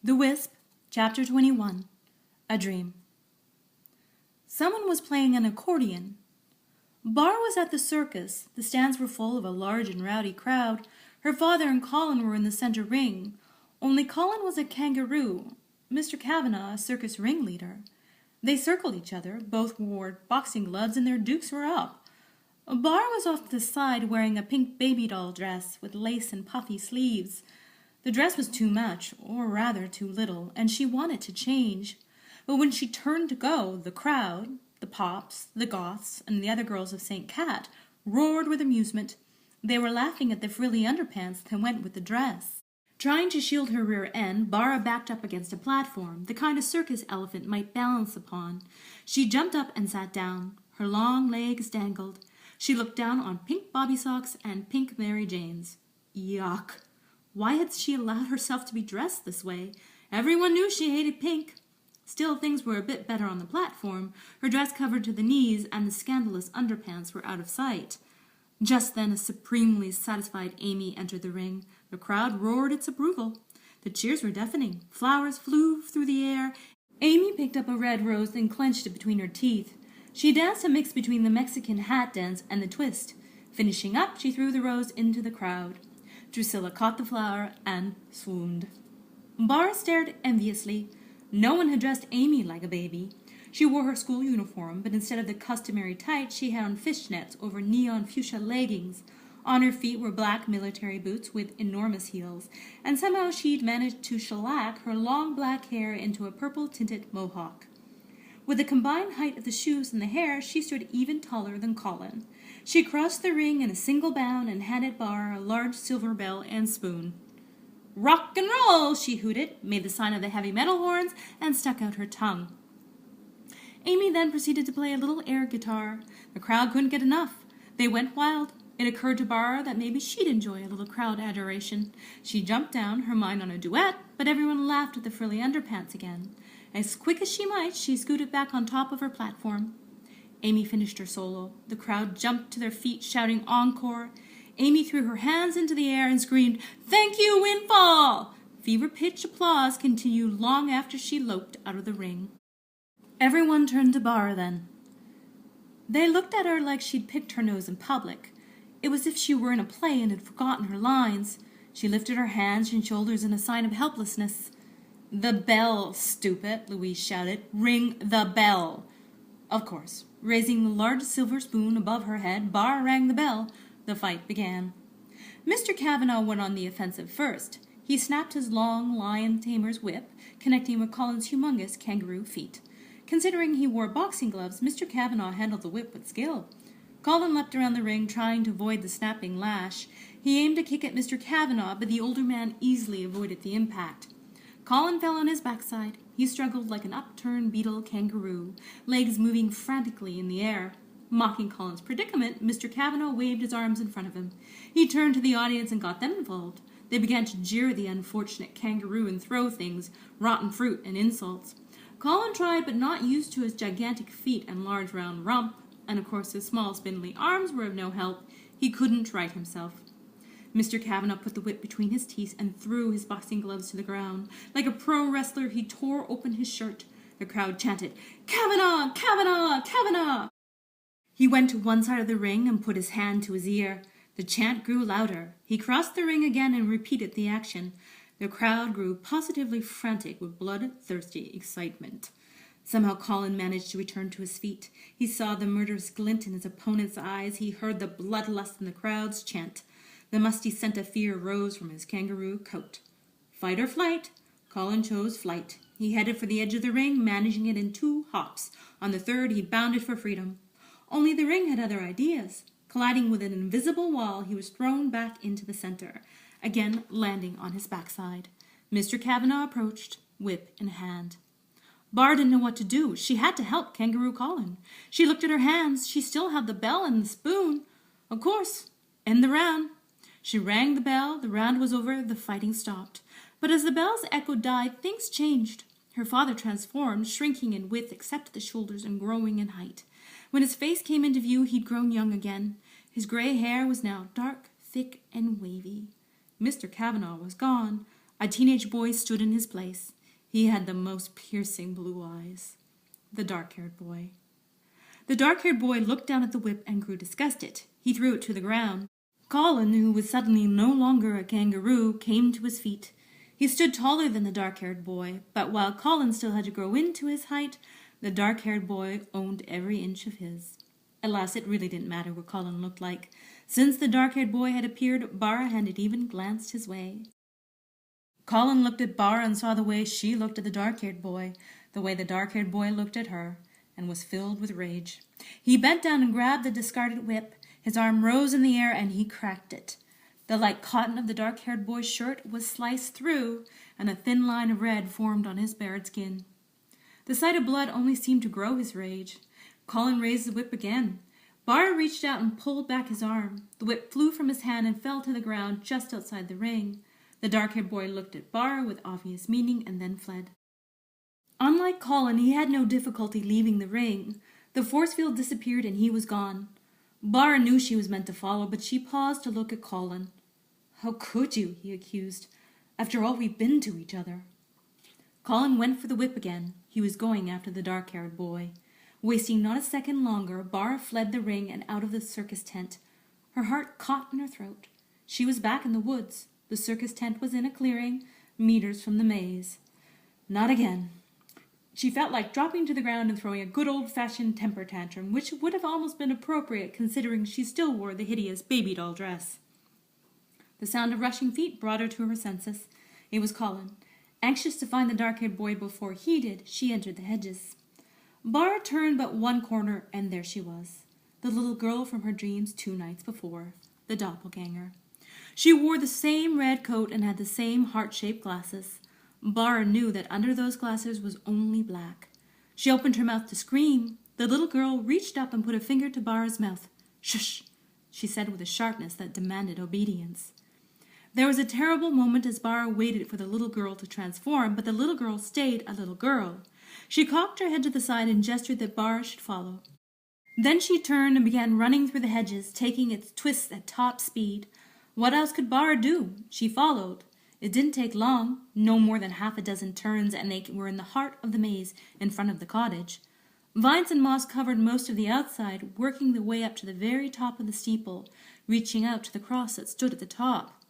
The Wisp, Chapter 21. A Dream. Someone was playing an accordion. Bara was at the circus. The stands were full of a large and rowdy crowd. Her father and Colin were in the center ring. Only Colin was a kangaroo, Mr. Kavanagh a circus ringleader. They circled each other, both wore boxing gloves, and their dukes were up. Bara was off to the side wearing a pink baby doll dress with lace and puffy sleeves. The dress was too much, or rather too little, and she wanted to change. But when she turned to go, the crowd, the Pops, the Goths, and the other girls of St. Cat roared with amusement. They were laughing at the frilly underpants that went with the dress. Trying to shield her rear end, Bara backed up against a platform, the kind a circus elephant might balance upon. She jumped up and sat down. Her long legs dangled. She looked down on pink bobby socks and pink Mary Janes. Yuck! Why had she allowed herself to be dressed this way? Everyone knew she hated pink. Still, things were a bit better on the platform. Her dress covered to the knees, and the scandalous underpants were out of sight. Just then, a supremely satisfied Amy entered the ring. The crowd roared its approval. The cheers were deafening. Flowers flew through the air. Amy picked up a red rose and clenched it between her teeth. She danced a mix between the Mexican hat dance and the twist. Finishing up, she threw the rose into the crowd. Drusilla caught the flower and swooned. Bara stared enviously. No one had dressed Amy like a baby. She wore her school uniform, but instead of the customary tights, she had on fishnets over neon fuchsia leggings. On her feet were black military boots with enormous heels, and somehow she'd managed to shellac her long black hair into a purple-tinted mohawk. With the combined height of the shoes and the hair, she stood even taller than Colin. She crossed the ring in a single bound and handed Bara a large silver bell and spoon. "Rock and roll!" she hooted, made the sign of the heavy metal horns, and stuck out her tongue. Amy then proceeded to play a little air guitar. The crowd couldn't get enough. They went wild. It occurred to Bara that maybe she'd enjoy a little crowd adoration. She jumped down, her mind on a duet, but everyone laughed at the frilly underpants again. As quick as she might, she scooted back on top of her platform. Amy finished her solo. The crowd jumped to their feet, shouting encore. Amy threw her hands into the air and screamed, "Thank you, Windfall!" Fever-pitched applause continued long after she loped out of the ring. Everyone turned to Bara then. They looked at her like she'd picked her nose in public. It was as if she were in a play and had forgotten her lines. She lifted her hands and shoulders in a sign of helplessness. "The bell, stupid," Louise shouted. "Ring the bell." Of course, raising the large silver spoon above her head, Bara rang the bell. The fight began. Mr. Kavanagh went on the offensive first. He snapped his long lion-tamer's whip, connecting with Colin's humongous kangaroo feet. Considering he wore boxing gloves, Mr. Kavanagh handled the whip with skill. Colin leapt around the ring, trying to avoid the snapping lash. He aimed a kick at Mr. Kavanagh, but the older man easily avoided the impact. Colin fell on his backside. He struggled like an upturned beetle kangaroo, legs moving frantically in the air. Mocking Colin's predicament, Mr. Kavanagh waved his arms in front of him. He turned to the audience and got them involved. They began to jeer the unfortunate kangaroo and throw things, rotten fruit, and insults. Colin tried, but not used to his gigantic feet and large round rump, and of course his small spindly arms were of no help. He couldn't right himself. Mr. Kavanagh put the whip between his teeth and threw his boxing gloves to the ground. Like a pro wrestler, he tore open his shirt. The crowd chanted, "Kavanagh! Kavanagh! Kavanagh!" He went to one side of the ring and put his hand to his ear. The chant grew louder. He crossed the ring again and repeated the action. The crowd grew positively frantic with blood-thirsty excitement. Somehow Colin managed to return to his feet. He saw the murderous glint in his opponent's eyes. He heard the bloodlust in the crowd's chant. The musty scent of fear rose from his kangaroo coat. Fight or flight? Colin chose flight. He headed for the edge of the ring, managing it in 2 hops. On the third, he bounded for freedom. Only the ring had other ideas. Colliding with an invisible wall, he was thrown back into the center, again landing on his backside. Mr. Kavanagh approached, whip in hand. Bara didn't know what to do. She had to help Kangaroo Colin. She looked at her hands. She still had the bell and the spoon. Of course, end the round. She rang the bell. The round was over. The fighting stopped. But as the bell's echo died, things changed. Her father transformed, shrinking in width except the shoulders and growing in height. When his face came into view, he'd grown young again. His gray hair was now dark, thick, and wavy. Mr. Kavanagh was gone. A teenage boy stood in his place. He had the most piercing blue eyes. The dark-haired boy. The dark-haired boy looked down at the whip and grew disgusted. He threw it to the ground. Colin, who was suddenly no longer a kangaroo, came to his feet. He stood taller than the dark-haired boy, but while Colin still had to grow into his height, the dark-haired boy owned every inch of his. Alas, it really didn't matter what Colin looked like. Since the dark-haired boy had appeared, Bara hadn't even glanced his way. Colin looked at Bara and saw the way she looked at the dark-haired boy, the way the dark-haired boy looked at her, and was filled with rage. He bent down and grabbed the discarded whip. His arm rose in the air, and he cracked it. The light cotton of the dark-haired boy's shirt was sliced through, and a thin line of red formed on his bared skin. The sight of blood only seemed to grow his rage. Colin raised the whip again. Bara reached out and pulled back his arm. The whip flew from his hand and fell to the ground just outside the ring. The dark-haired boy looked at Bara with obvious meaning and then fled. Unlike Colin, he had no difficulty leaving the ring. The force field disappeared and he was gone. Bara knew she was meant to follow, but she paused to look at Colin. "How could you?" he accused. "After all we've been to each other." Colin went for the whip again. He was going after the dark-haired boy. Wasting not a second longer, Bara fled the ring and out of the circus tent. Her heart caught in her throat. She was back in the woods. The circus tent was in a clearing, meters from the maze. Not again. She felt like dropping to the ground and throwing a good old-fashioned temper tantrum, which would have almost been appropriate considering she still wore the hideous baby doll dress. The sound of rushing feet brought her to her senses. It was Colin. Anxious to find the dark-haired boy before he did, she entered the hedges. Bara turned but one corner, and there she was, the little girl from her dreams 2 nights before, the doppelganger. She wore the same red coat and had the same heart-shaped glasses. Bara knew that under those glasses was only black. She opened her mouth to scream. The little girl reached up and put a finger to Bara's mouth. "Shush," she said with a sharpness that demanded obedience. There was a terrible moment as Bara waited for the little girl to transform, but the little girl stayed a little girl. She cocked her head to the side and gestured that Bara should follow. Then she turned and began running through the hedges, taking its twists at top speed. What else could Bara do? She followed. It didn't take long, no more than 6 turns, and they were in the heart of the maze, in front of the cottage. Vines and moss covered most of the outside, working their way up to the very top of the steeple, reaching out to the cross that stood at the top.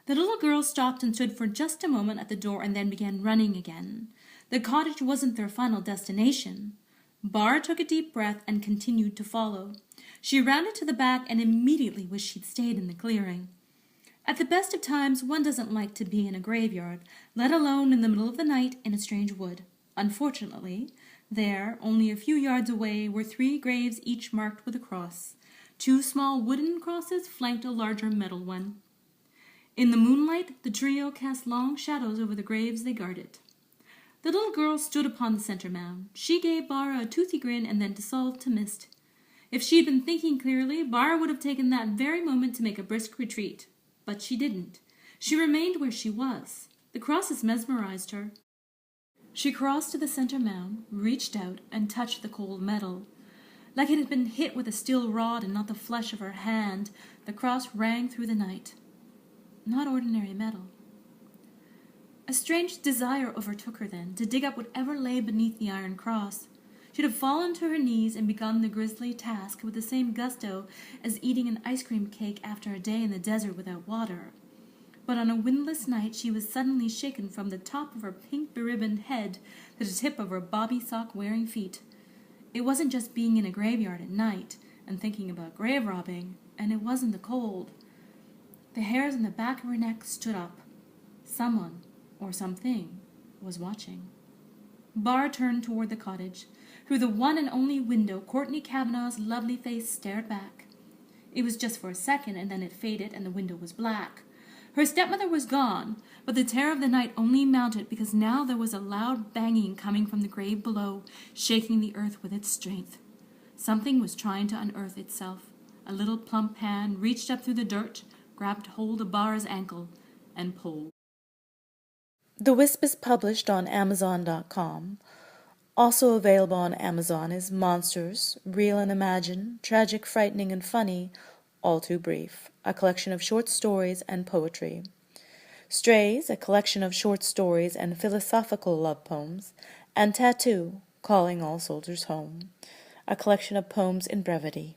The little girl stopped and stood for just a moment at the door and then began running again. The cottage wasn't their final destination. Bara took a deep breath and continued to follow. She rounded to the back and immediately wished she'd stayed in the clearing. At the best of times, one doesn't like to be in a graveyard, let alone in the middle of the night in a strange wood. Unfortunately, there, only a few yards away, were 3 graves each marked with a cross. 2 small wooden crosses flanked a larger metal one. In the moonlight, the trio cast long shadows over the graves they guarded. The little girl stood upon the center mound. She gave Bara a toothy grin and then dissolved to mist. If she had been thinking clearly, Bara would have taken that very moment to make a brisk retreat. But she didn't. She remained where she was. The crosses mesmerized her. She crossed to the center mound, reached out, and touched the cold metal. Like it had been hit with a steel rod and not the flesh of her hand, the cross rang through the night. Not ordinary metal. A strange desire overtook her then, to dig up whatever lay beneath the iron cross. She'd have fallen to her knees and begun the grisly task with the same gusto as eating an ice cream cake after a day in the desert without water. But on a windless night she was suddenly shaken from the top of her pink beribboned head to the tip of her bobby sock-wearing feet. It wasn't just being in a graveyard at night and thinking about grave robbing, and it wasn't the cold. The hairs on the back of her neck stood up. Someone, or something, was watching. Bara turned toward the cottage. Through the one and only window, Courtney Kavanaugh's lovely face stared back. It was just for a second, and then it faded, and the window was black. Her stepmother was gone, but the terror of the night only mounted because now there was a loud banging coming from the grave below, shaking the earth with its strength. Something was trying to unearth itself. A little plump hand reached up through the dirt, grabbed hold of Bara's ankle, and pulled. The Wisp is published on Amazon.com. Also available on Amazon is Monsters, Real and Imagined, Tragic, Frightening, and Funny, All Too Brief, a collection of short stories and poetry. Strays, a collection of short stories and philosophical love poems, and Tattoo, Calling All Soldiers Home, a collection of poems in brevity.